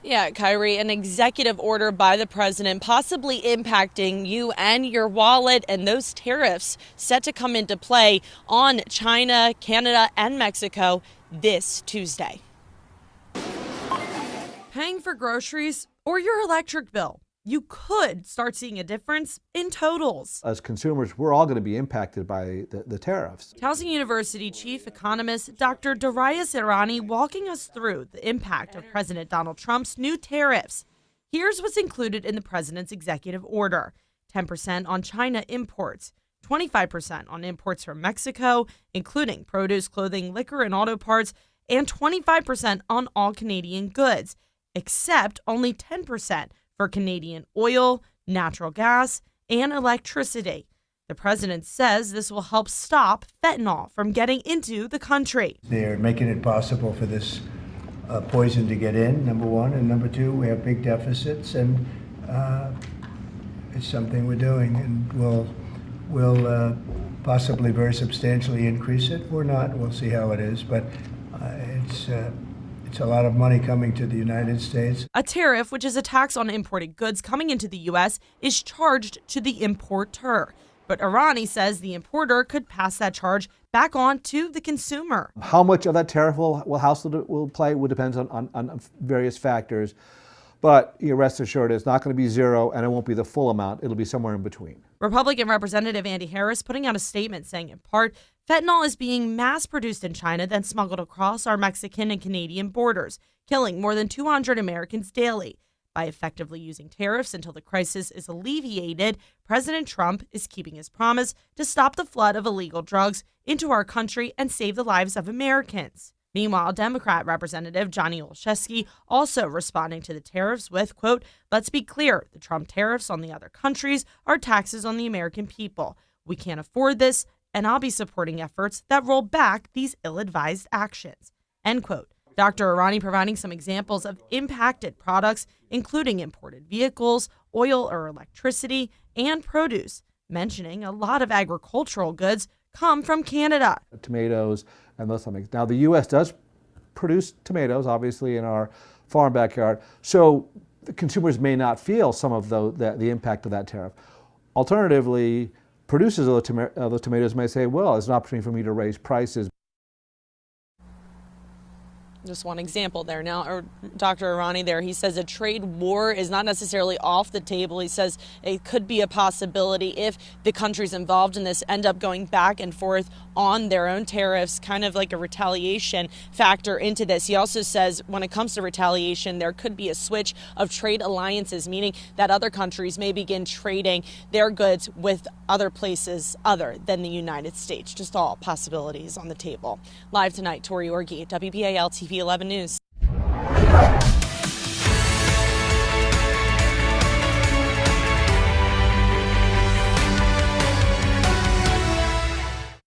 Yeah, Kyrie, an executive order by the president possibly impacting you and your wallet, and those tariffs set to come into play on China, Canada, and Mexico this Tuesday. Paying for groceries or your electric bill, you could start seeing a difference in totals. As consumers, we're all going to be impacted by the tariffs. Towson University chief economist Dr. Darius Irani walking us through the impact of President Donald Trump's new tariffs. Here's what's included in the president's executive order: 10% on China imports, 25% on imports from Mexico, including produce, clothing, liquor, and auto parts, and 25% on all Canadian goods, except only 10% for Canadian oil, natural gas, and electricity. The president says this will help stop fentanyl from getting into the country. They're making it possible for this poison to get in, number one. And number two, we have big deficits, and it's something we're doing, and we'll possibly very substantially increase it. We're not. We'll see how it is, but it's a lot of money coming to the United States. A tariff, which is a tax on imported goods coming into the U.S., is charged to the importer. But Irani says the importer could pass that charge back on to the consumer. How much of that tariff household will play would depend on various factors. But you rest assured, it's not going to be zero, and it won't be the full amount. It'll be somewhere in between. Republican Representative Andy Harris putting out a statement saying, in part, fentanyl is being mass-produced in China, then smuggled across our Mexican and Canadian borders, killing more than 200 Americans daily. By effectively using tariffs until the crisis is alleviated, President Trump is keeping his promise to stop the flood of illegal drugs into our country and save the lives of Americans. Meanwhile, Democrat Representative Johnny Olszewski also responding to the tariffs with, quote, "Let's be clear, the Trump tariffs on the other countries are taxes on the American people. We can't afford this, and I'll be supporting efforts that roll back these ill-advised actions," end quote. Dr. Irani providing some examples of impacted products, including imported vehicles, oil or electricity, and produce, mentioning a lot of agricultural goods come from Canada. Tomatoes and those things. Now, the U.S. does produce tomatoes, obviously, in our farm backyard, so the consumers may not feel some of the impact of that tariff. Alternatively, producers of the tomatoes may say, well, it's an opportunity for me to raise prices. Just one example there. Now, Dr. Irani there, he says a trade war is not necessarily off the table. He says it could be a possibility if the countries involved in this end up going back and forth on their own tariffs, kind of like a retaliation factor into this. He also says when it comes to retaliation, there could be a switch of trade alliances, meaning that other countries may begin trading their goods with other places other than the United States. Just all possibilities on the table. Live tonight, Tori Orgi, WBAL TV 11 News.